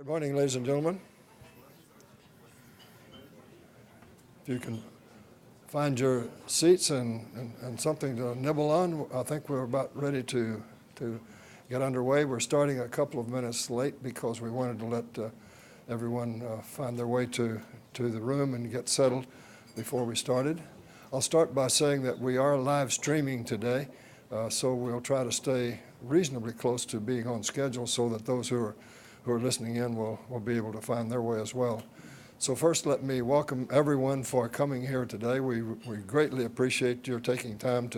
Good morning, ladies and gentlemen. If you can find your seats and something to nibble on, I think we're about ready to get underway. We're starting a couple of minutes late because we wanted to let everyone find their way to the room and get settled before we started. I'll start by saying that we are live streaming today, so we'll try to stay reasonably close to being on schedule so that those who are listening in will be able to find their way as well. So first, let me welcome everyone for coming here today. We greatly appreciate your taking time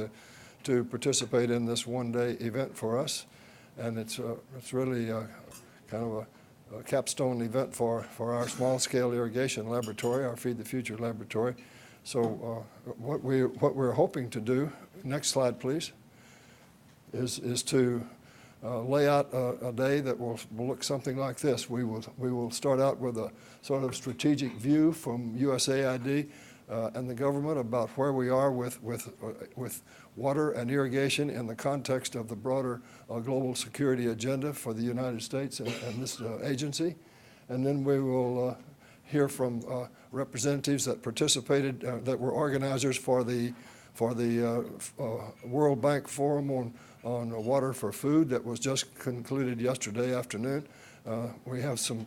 to participate in this one-day event for us, and it's really kind of a capstone event for our small-scale irrigation laboratory, our Feed the Future laboratory. So what we're hoping to do, next slide please, is to lay out a day that will look something like this. We will start out with a sort of strategic view from USAID and the government about where we are with water and irrigation in the context of the broader global security agenda for the United States and this agency. And then we will hear from representatives that participated, that were organizers for the World Bank Forum on water for food that was just concluded yesterday afternoon. We have some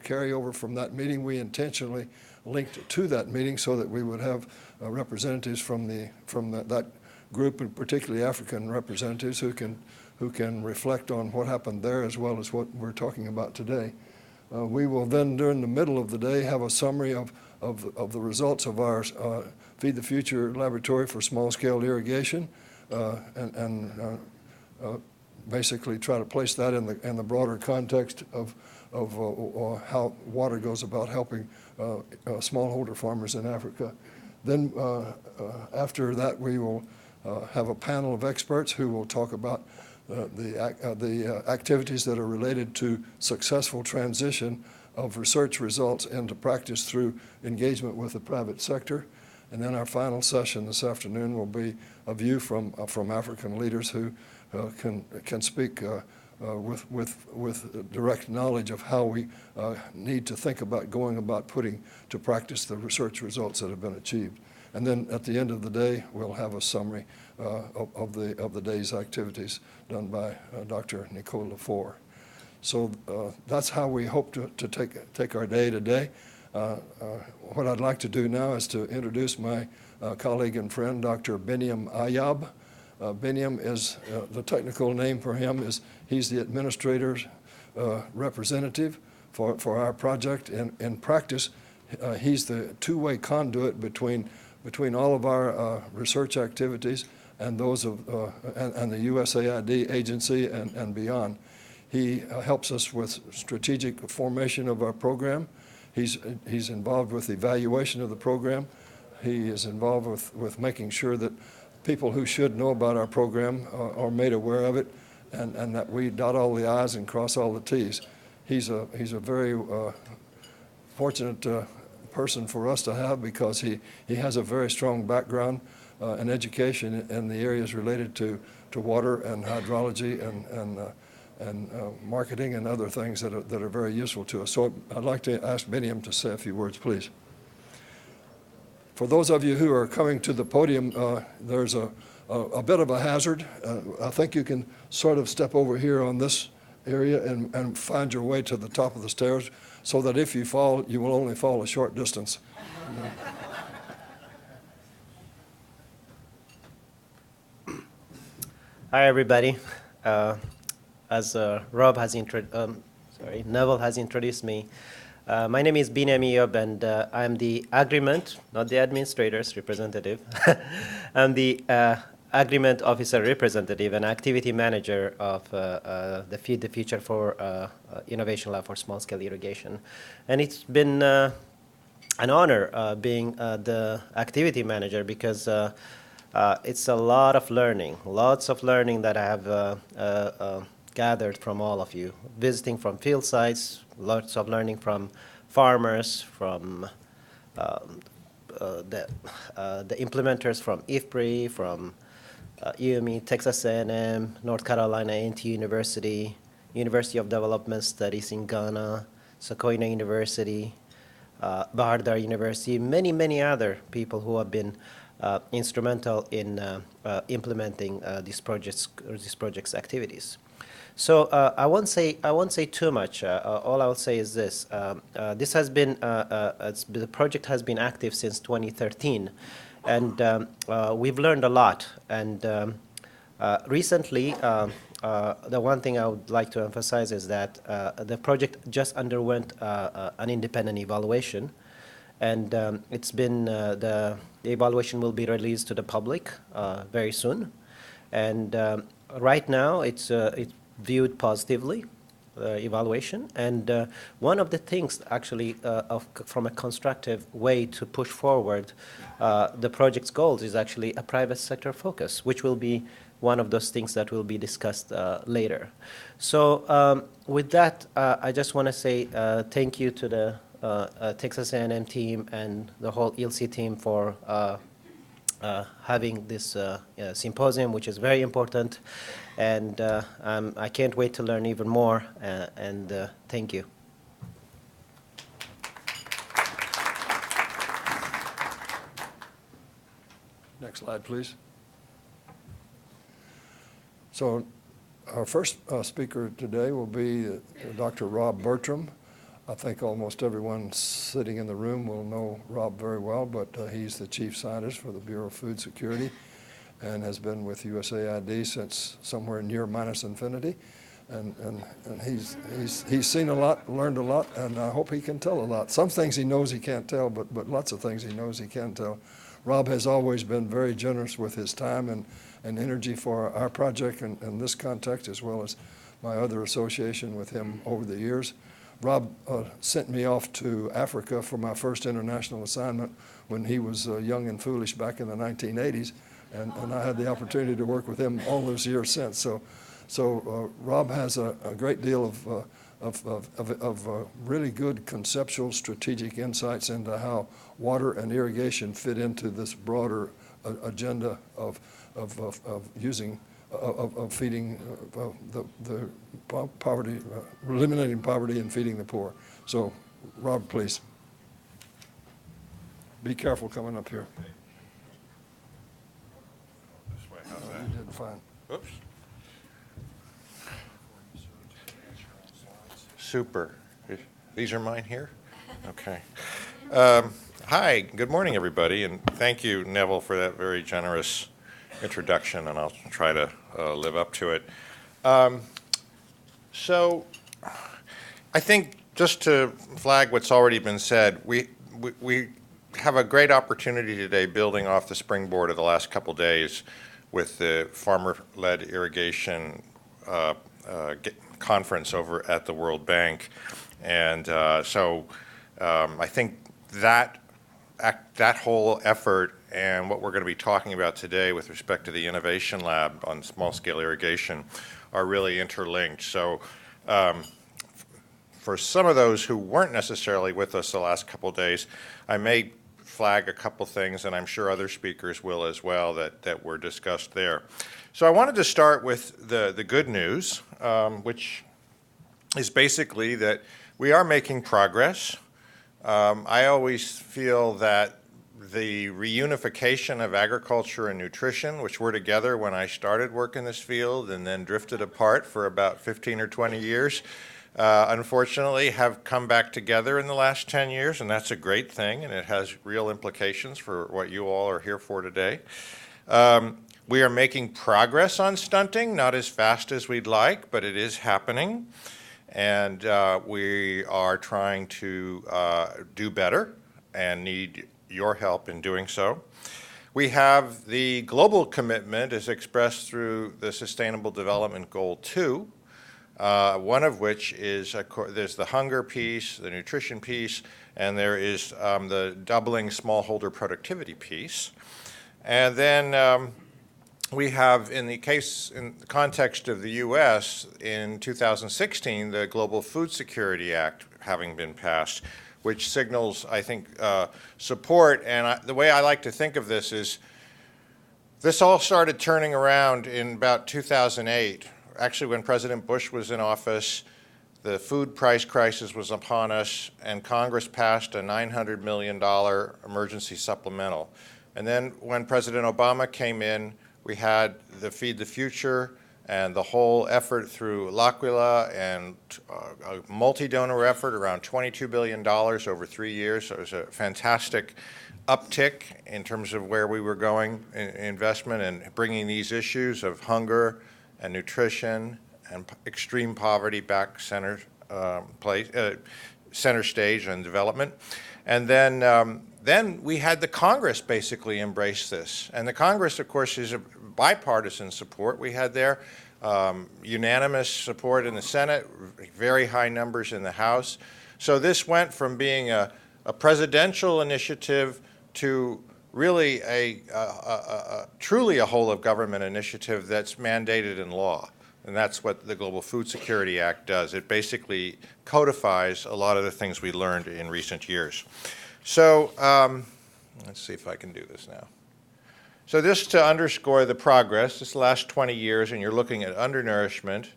carryover from that meeting. We intentionally linked to that meeting so that we would have representatives from that group, and particularly African representatives who can reflect on what happened there as well as what we're talking about today. We will then, during the middle of the day, have a summary of the results of our Feed the Future laboratory for small-scale irrigation, and basically try to place that in the broader context of how water goes about helping smallholder farmers in Africa. Then after that, we will have a panel of experts who will talk about the activities that are related to successful transition of research results into practice through engagement with the private sector. And then our final session this afternoon will be a view from African leaders who can speak with direct knowledge of how we need to think about going about putting to practice the research results that have been achieved. And then at the end of the day, we'll have a summary of the day's activities done by Dr. Nicole Lefort. So that's how we hope to take our day today. What I'd like to do now is to introduce my colleague and friend, Dr. Biniam Ayab. Biniam is, the technical name for him is, he's the administrator's representative for our project. In practice, he's the two-way conduit between all of our research activities and those of and the USAID agency and beyond. He helps us with strategic formation of our program. He's involved with the evaluation of the program. He is involved with making sure that people who should know about our program are made aware of it, and that we dot all the I's and cross all the T's. He's a very fortunate person for us to have because he has a very strong background and education in the areas related to water and hydrology and marketing and other things that are very useful to us. So I'd like to ask Biniam to say a few words, please. For those of you who are coming to the podium, there's a bit of a hazard. I think you can sort of step over here on this area and find your way to the top of the stairs so that if you fall, you will only fall a short distance. Hi, everybody. As Neville has introduced me, my name is Biniam Ayab, and I'm the agreement, not the administrator's representative. I'm the agreement officer representative and activity manager of the Feed the Future for Innovation Lab for Small-Scale Irrigation. And it's been an honor being the activity manager because it's a lot of learning, lots of learning that I have gathered from all of you, visiting from field sites, lots of learning from farmers, from the implementers from IFPRI, from UME, Texas A&M, North Carolina A&T University, University of Development Studies in Ghana, Sequoia University, Bahardar University, many other people who have been instrumental in implementing these projects activities. So I won't say too much. All I'll say is this: this has been the project has been active since 2013, and we've learned a lot. And recently, the one thing I would like to emphasize is that the project just underwent an independent evaluation, and it's been the evaluation will be released to the public very soon, and right now it's viewed positively, evaluation, and one of the things actually from a constructive way to push forward the project's goals is actually a private sector focus, which will be one of those things that will be discussed later. So with that, I just want to say thank you to the Texas A&M team and the whole ILSSI team for having this symposium, which is very important, and I can't wait to learn even more, and thank you. Next slide, please. So our first speaker today will be Dr. Rob Bertram. I think almost everyone sitting in the room will know Rob very well, but he's the chief scientist for the Bureau of Food Security and has been with USAID since somewhere near minus infinity. And he's seen a lot, learned a lot, and I hope he can tell a lot. Some things he knows he can't tell, but lots of things he knows he can tell. Rob has always been very generous with his time and energy for our project in this context, as well as my other association with him over the years. Rob sent me off to Africa for my first international assignment when he was young and foolish back in the 1980s, and I had the opportunity to work with him all those years since. So Rob has a great deal of really good conceptual strategic insights into how water and irrigation fit into this broader agenda of feeding the poverty, eliminating poverty and feeding the poor. So, Rob, please. Be careful coming up here. This way, how's that? You did fine. Oops. Super. These are mine here? Okay. Hi, good morning, everybody, and thank you, Neville, for that very generous introduction, and I'll try to live up to it. So I think just to flag what's already been said, we have a great opportunity today building off the springboard of the last couple days with the farmer-led irrigation conference over at the World Bank. And so I think that whole effort and what we're going to be talking about today with respect to the Innovation Lab on small-scale irrigation are really interlinked. So for some of those who weren't necessarily with us the last couple days, I may flag a couple things, and I'm sure other speakers will as well, that were discussed there. So I wanted to start with the good news, which is basically that we are making progress. I always feel that the reunification of agriculture and nutrition, which were together when I started work in this field and then drifted apart for about 15 or 20 years, unfortunately have come back together in the last 10 years, and that's a great thing, and it has real implications for what you all are here for today. We are making progress on stunting, not as fast as we'd like, but it is happening. And we are trying to do better and need your help in doing so. We have the global commitment as expressed through the Sustainable Development Goal 2, one of which is, there's the hunger piece, the nutrition piece, and there is the doubling smallholder productivity piece. And then we have, in the context of the U.S., in 2016, the Global Food Security Act having been passed, which signals, I think, support. And the way I like to think of this is, this all started turning around in about 2008. Actually, when President Bush was in office, the food price crisis was upon us, and Congress passed a $900 million emergency supplemental. And then when President Obama came in, we had the Feed the Future and the whole effort through L'Aquila and a multi-donor effort around $22 billion over 3 years. So it was a fantastic uptick in terms of where we were going in investment and bringing these issues of hunger and nutrition and extreme poverty back center stage and development. And then we had the Congress basically embrace this. And the Congress, of course, is a bipartisan support. We had there unanimous support in the Senate, very high numbers in the House. So this went from being a presidential initiative to really truly a whole of government initiative that's mandated in law. And that's what the Global Food Security Act does. It basically codifies a lot of the things we learned in recent years. So let's see if I can do this now. So this to underscore the progress, this last 20 years, and you're looking at undernourishment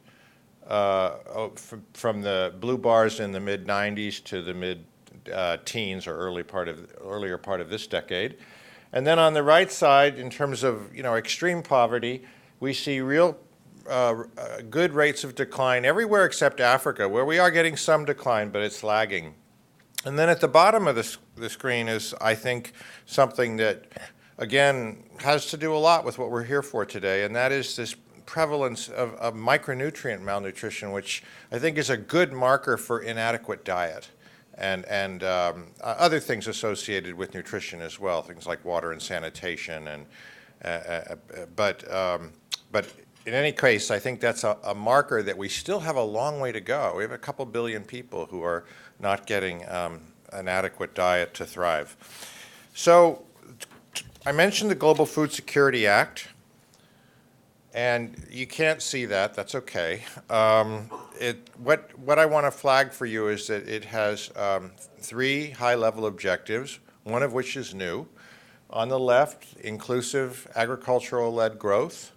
from the blue bars in the mid-90s to the mid-teens or earlier part of this decade. And then on the right side, in terms of extreme poverty, we see real good rates of decline everywhere except Africa, where we are getting some decline, but it's lagging. And then at the bottom of the screen is, I think, something that, again, has to do a lot with what we're here for today, and that is this prevalence of micronutrient malnutrition, which I think is a good marker for inadequate diet and other things associated with nutrition as well, things like water and sanitation. But in any case, I think that's a marker that we still have a long way to go. We have a couple billion people who are not getting an adequate diet to thrive. So I mentioned the Global Food Security Act, and you can't see that. That's okay. What I want to flag for you is that it has 3 high-level objectives, one of which is new. On the left, inclusive agricultural-led growth.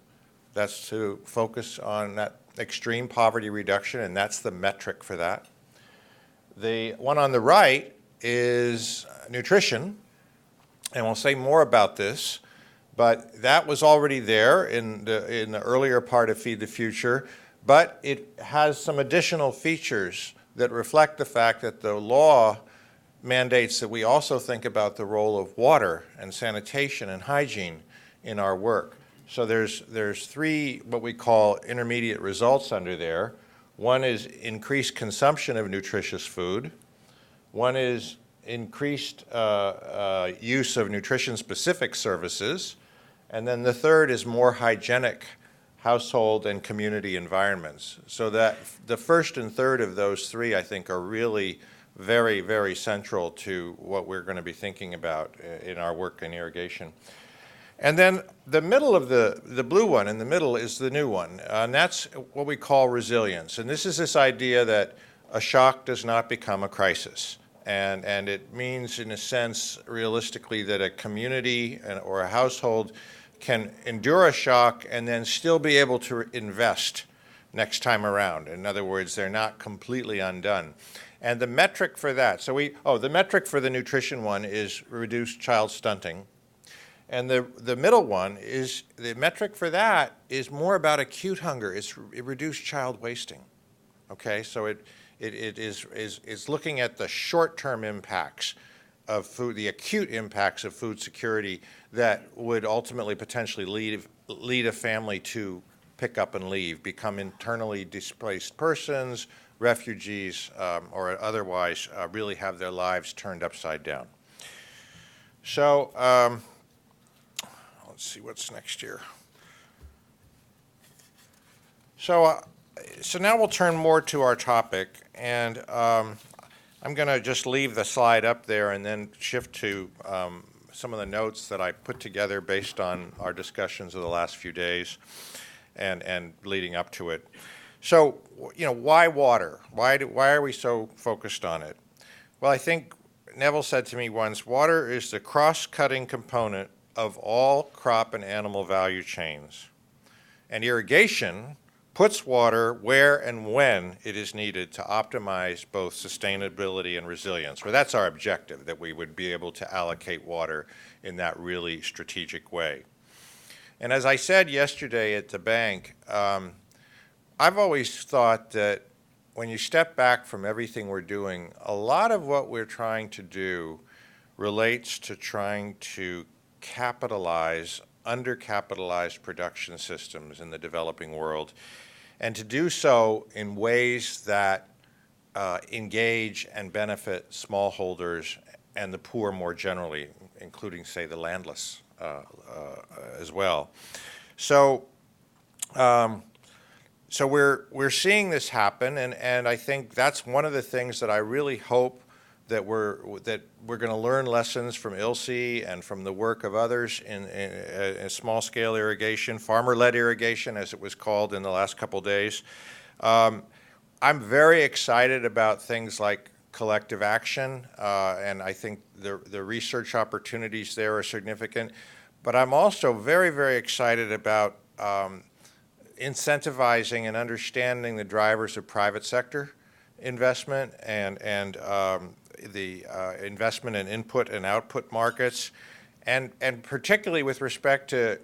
That's to focus on that extreme poverty reduction, and that's the metric for that. The one on the right is nutrition, and we'll say more about this, but that was already there in the earlier part of Feed the Future, but it has some additional features that reflect the fact that the law mandates that we also think about the role of water and sanitation and hygiene in our work. So there's 3 what we call intermediate results under there. One is increased consumption of nutritious food. One is increased use of nutrition-specific services. And then the third is more hygienic household and community environments. So that the first and third of those 3, I think, are really very, very central to what we're going to be thinking about in our work in irrigation. And then the middle of the blue one in the middle is the new one, and that's what we call resilience. And this is this idea that a shock does not become a crisis. And it means, in a sense, realistically, that a community or a household can endure a shock and then still be able to invest next time around. In other words, they're not completely undone. And the metric for that, the metric for the nutrition one is reduced child stunting. And the middle one is, the metric for that is more about acute hunger. It's reduced child wasting. Okay, so it is looking at the short-term impacts of food, the acute impacts of food security that would ultimately potentially lead a family to pick up and leave, become internally displaced persons, refugees, or otherwise really have their lives turned upside down. So let's see what's next here. So now we'll turn more to our topic, and I'm going to just leave the slide up there and then shift to some of the notes that I put together based on our discussions of the last few days and leading up to it. So, why water? Why are we so focused on it? Well, I think Neville said to me once, water is the cross-cutting component of all crop and animal value chains. And irrigation, puts water where and when it is needed to optimize both sustainability and resilience. Well, that's our objective, that we would be able to allocate water in that really strategic way. And as I said yesterday at the bank, I've always thought that when you step back from everything we're doing, a lot of what we're trying to do relates to trying to capitalize undercapitalized production systems in the developing world, and to do so in ways that engage and benefit smallholders and the poor more generally, including, say, the landless as well. So, so we're seeing this happen, and I think that's one of the things that I really hope that we're going to learn lessons from ILSSI and from the work of others in small-scale irrigation, farmer-led irrigation, as it was called in the last couple days. I'm very excited about things like collective action, and I think the research opportunities there are significant. But I'm also very, very excited about incentivizing and understanding the drivers of private sector investment and the investment in input and output markets, and particularly with respect to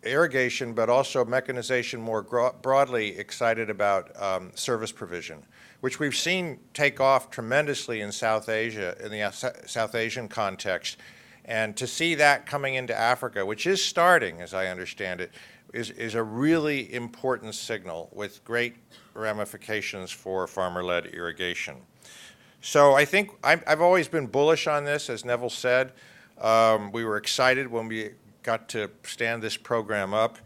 irrigation, but also mechanization more broadly, excited about service provision, which we've seen take off tremendously in South Asia, in the South Asian context. And to see that coming into Africa, which is starting, as I understand it, is a really important signal with great ramifications for farmer-led irrigation. So I think I've always been bullish on this, as Neville said. We were excited when we got to stand this program up.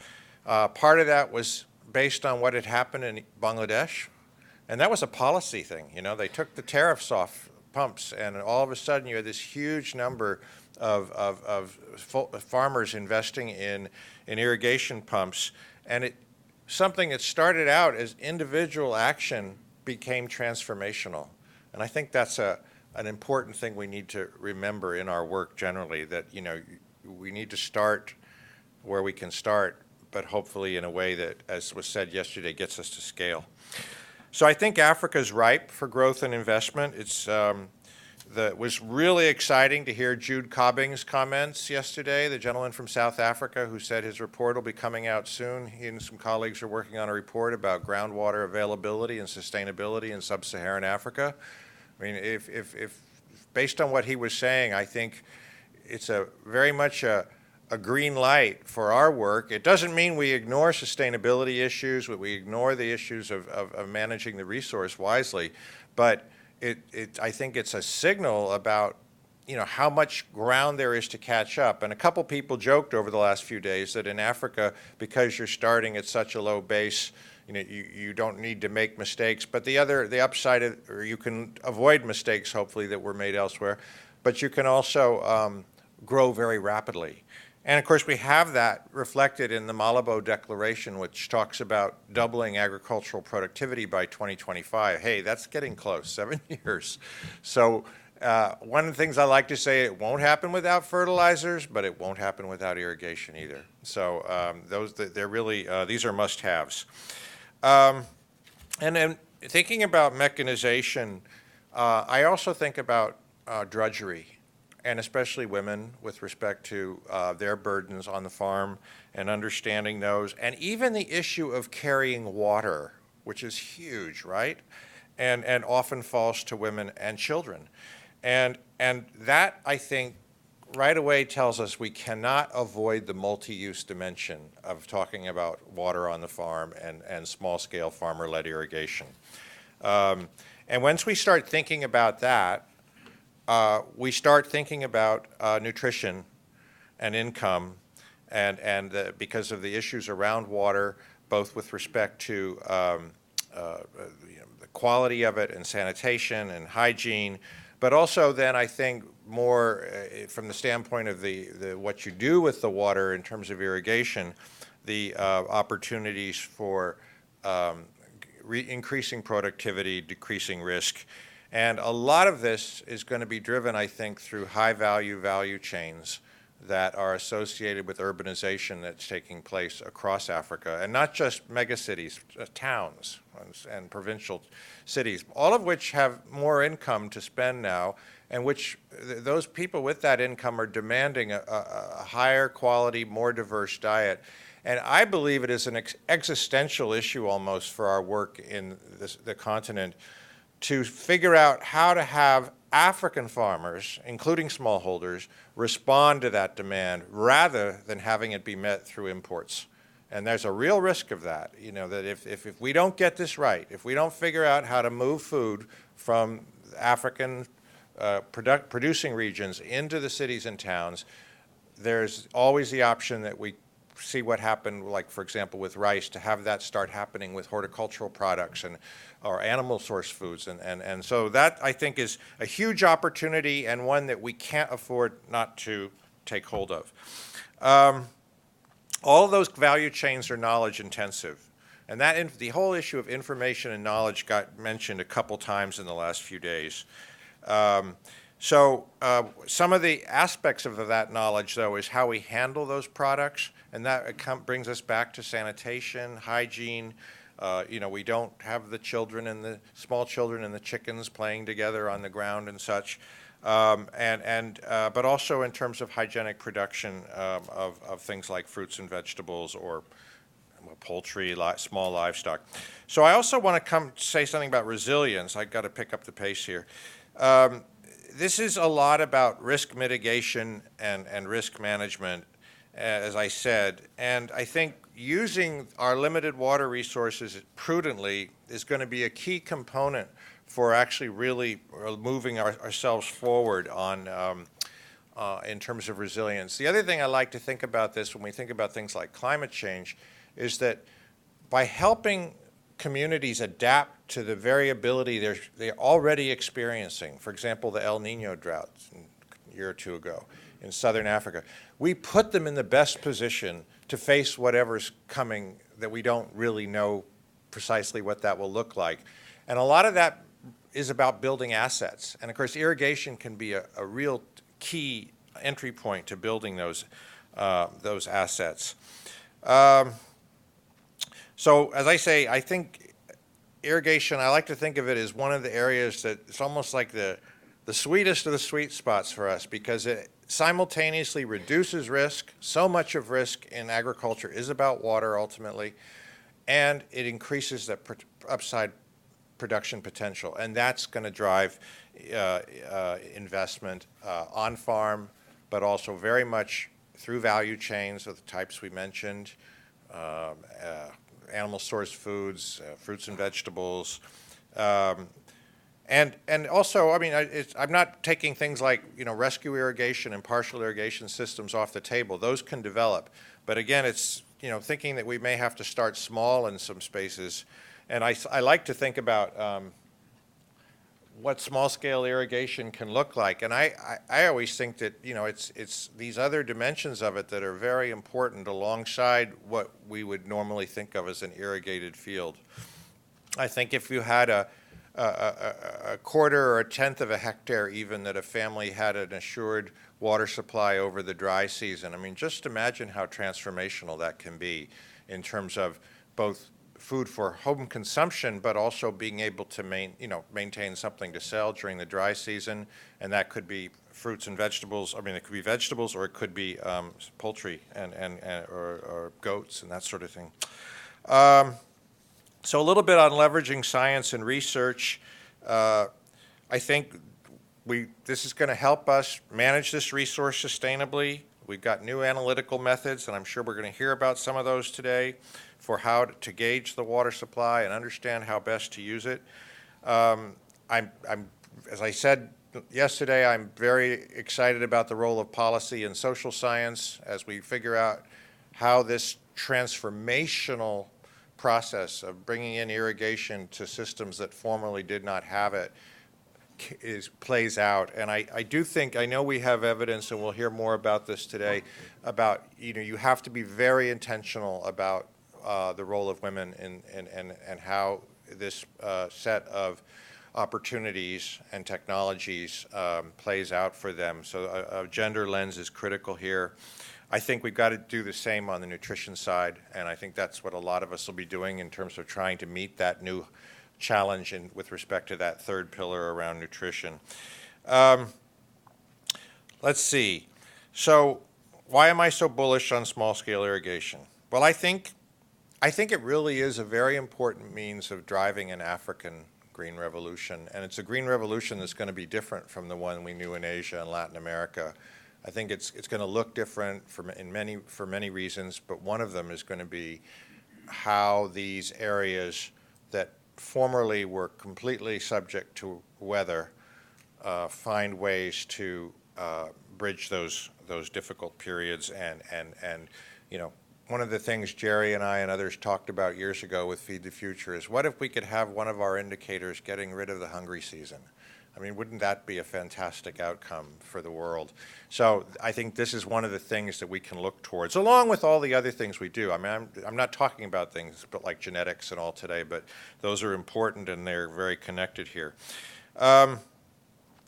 Part of that was based on what had happened in Bangladesh, and that was a policy thing. You know, they took the tariffs off pumps, and all of a sudden you had this huge number of farmers investing in irrigation pumps, and something that started out as individual action became transformational. And I think that's an important thing we need to remember in our work generally, that, you know, we need to start where we can start, but hopefully in a way that, as was said yesterday, gets us to scale. So I think Africa's ripe for growth and investment. It was really exciting to hear Jude Cobbing's comments yesterday, the gentleman from South Africa who said his report will be coming out soon. He and some colleagues are working on a report about groundwater availability and sustainability in sub-Saharan Africa. I mean, if based on what he was saying, I think it's very much a green light for our work. It doesn't mean we ignore sustainability issues, we ignore the issues of managing the resource wisely, but I think it's a signal about, you know, how much ground there is to catch up. And a couple people joked over the last few days that in Africa, because you're starting at such a low base, you know, you don't need to make mistakes. But the upside, or you can avoid mistakes, hopefully, that were made elsewhere. But you can also grow very rapidly. And of course, we have that reflected in the Malabo Declaration, which talks about doubling agricultural productivity by 2025. Hey, that's getting close, 7 years. So one of the things I like to say, it won't happen without fertilizers, but it won't happen without irrigation either. So they're really, these are must-haves. And then thinking about mechanization, I also think about drudgery, and especially women with respect to their burdens on the farm and understanding those, and even the issue of carrying water, which is huge, right? And often falls to women and children. And that, I think, right away tells us we cannot avoid the multi-use dimension of talking about water on the farm and small-scale farmer-led irrigation. And once we start thinking about that, we start thinking about nutrition and income, and because of the issues around water, both with respect to the quality of it and sanitation and hygiene, but also then I think more from the standpoint of what you do with the water in terms of irrigation, the opportunities for increasing productivity, decreasing risk. And a lot of this is going to be driven, I think, through high-value value chains that are associated with urbanization that's taking place across Africa, and not just megacities, towns and provincial cities, all of which have more income to spend now, and which those people with that income are demanding a higher quality, more diverse diet. And I believe it is an existential issue almost for our work in the continent to figure out how to have African farmers, including smallholders, respond to that demand rather than having it be met through imports. And there's a real risk of that, that if we don't get this right, if we don't figure out how to move food from African producing regions into the cities and towns, there's always the option that we see what happened, like, for example, with rice, to have that start happening with horticultural products or animal source foods. And so that, I think, is a huge opportunity and one that we can't afford not to take hold of. All of those value chains are knowledge intensive. And the whole issue of information and knowledge got mentioned a couple times in the last few days. So some of the aspects of that knowledge, though, is how we handle those products, and that brings us back to sanitation, hygiene. We don't have the children and the small children and the chickens playing together on the ground and such, but also in terms of hygienic production of things like fruits and vegetables or poultry, small livestock. So I also want to say something about resilience. I've got to pick up the pace here. This is a lot about risk mitigation and risk management, as I said, and I think using our limited water resources prudently is going to be a key component for actually really moving ourselves forward in terms of resilience. The other thing I like to think about this when we think about things like climate change is that by helping communities adapt to the variability they're already experiencing, for example, the El Nino drought a year or two ago in southern Africa, we put them in the best position to face whatever's coming that we don't really know precisely what that will look like. And a lot of that is about building assets. And of course, irrigation can be a real key entry point to building those assets. So as I say, I think irrigation, I like to think of it as one of the areas that it's almost like the sweetest of the sweet spots for us, because it simultaneously reduces risk. So much of risk in agriculture is about water ultimately, and it increases the upside production potential, and that's going to drive investment on farm, but also very much through value chains of the types we mentioned, animal source foods, fruits and vegetables, and also, I mean, I'm not taking things like rescue irrigation and partial irrigation systems off the table. Those can develop, but again, it's thinking that we may have to start small in some spaces. And I like to think about what small-scale irrigation can look like. And I always think that it's these other dimensions of it that are very important alongside what we would normally think of as an irrigated field. I think if you had a quarter or a tenth of a hectare even that a family had an assured water supply over the dry season, I mean, just imagine how transformational that can be in terms of both food for home consumption, but also being able to maintain something to sell during the dry season, and that could be fruits and vegetables. I mean, it could be vegetables, or it could be poultry or goats and that sort of thing. So a little bit on leveraging science and research. I think this is going to help us manage this resource sustainably. We've got new analytical methods, and I'm sure we're going to hear about some of those today, for how to gauge the water supply and understand how best to use it. As I said yesterday, I'm very excited about the role of policy and social science as we figure out how this transformational process of bringing in irrigation to systems that formerly did not have it plays out. And I do think, I know we have evidence, and we'll hear more about this today, about you have to be very intentional about the role of women and how this set of opportunities and technologies plays out for them. So a gender lens is critical here. I think we've got to do the same on the nutrition side, and I think that's what a lot of us will be doing in terms of trying to meet that new challenge with respect to that third pillar around nutrition. Let's see. So why am I so bullish on small-scale irrigation? Well, I think it really is a very important means of driving an African green revolution, and it's a green revolution that's going to be different from the one we knew in Asia and Latin America. I think it's going to look different for many reasons, but one of them is going to be how these areas that formerly were completely subject to weather find ways to bridge those difficult periods. And you know, one of the things Jerry and I and others talked about years ago with Feed the Future is, what if we could have one of our indicators getting rid of the hungry season? I mean, wouldn't that be a fantastic outcome for the world? So I think this is one of the things that we can look towards, along with all the other things we do. I mean, I'm not talking about things but like genetics and all today, but those are important and they're very connected here.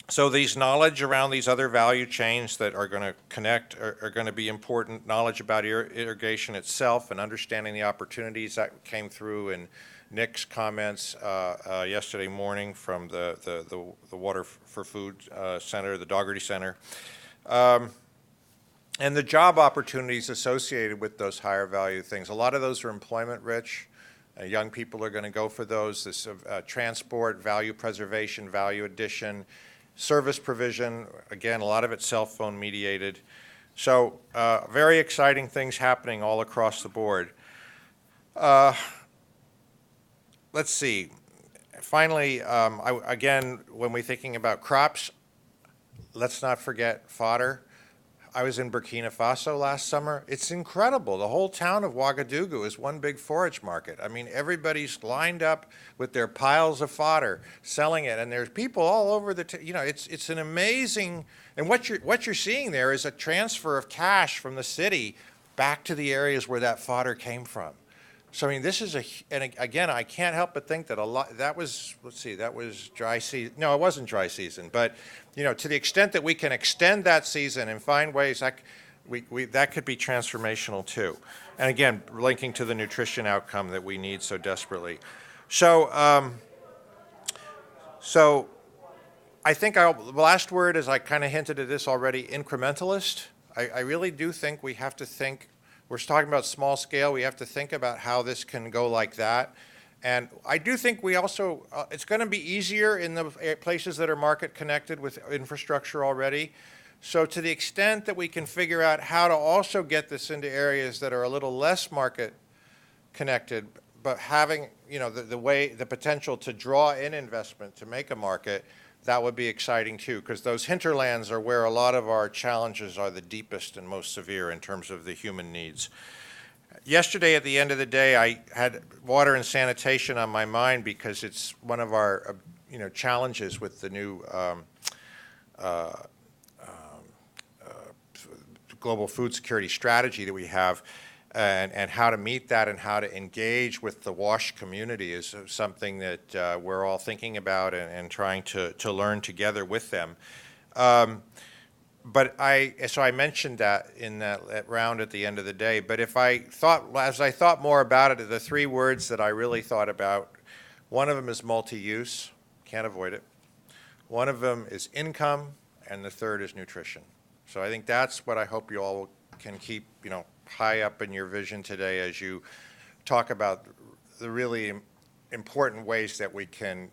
So these knowledge around these other value chains that are going to connect are going to be important. Knowledge about irrigation itself and understanding the opportunities that came through in Nick's comments yesterday morning from the Water for Food Center, the Daugherty Center. And the job opportunities associated with those higher value things. A lot of those are employment rich. Young people are going to go for those. This transport, value preservation, value addition, service provision, again, a lot of it cell phone mediated. So very exciting things happening all across the board. Let's see. Finally, again, when we're thinking about crops, let's not forget fodder. I was in Burkina Faso last summer. It's incredible. The whole town of Ouagadougou is one big forage market. I mean, everybody's lined up with their piles of fodder, selling it, and there's people all over you know, it's an amazing. And what you're seeing there is a transfer of cash from the city back to the areas where that fodder came from. So I mean, this is and again, I can't help but think that a lot. That was, let's see, that was dry season. No, it wasn't dry season, but you know, to the extent that we can extend that season and find ways that that could be transformational too. And again, linking to the nutrition outcome that we need so desperately. So, I think the last word is, I kind of hinted at this already, incrementalist. I really do think we have to think. We're talking about small scale. We have to think about how this can go like that. And I do think we also, it's going to be easier in the places that are market connected with infrastructure already. So to the extent that we can figure out how to also get this into areas that are a little less market connected, but having, you know, the potential to draw in investment to make a market, that would be exciting too, because those hinterlands are where a lot of our challenges are the deepest and most severe in terms of the human needs. Yesterday, at the end of the day, I had water and sanitation on my mind because it's one of our challenges with the new global food security strategy that we have. And how to meet that and how to engage with the WASH community is something that we're all thinking about and trying to learn together with them. So I mentioned that in that round at the end of the day. But as I thought more about it, the three words that I really thought about, one of them is multi-use, can't avoid it. One of them is income, and the third is nutrition. So I think that's what I hope you all can keep, high up in your vision today as you talk about the really important ways that we can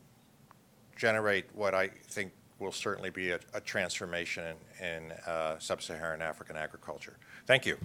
generate what I think will certainly be a transformation in sub-Saharan African agriculture. Thank you.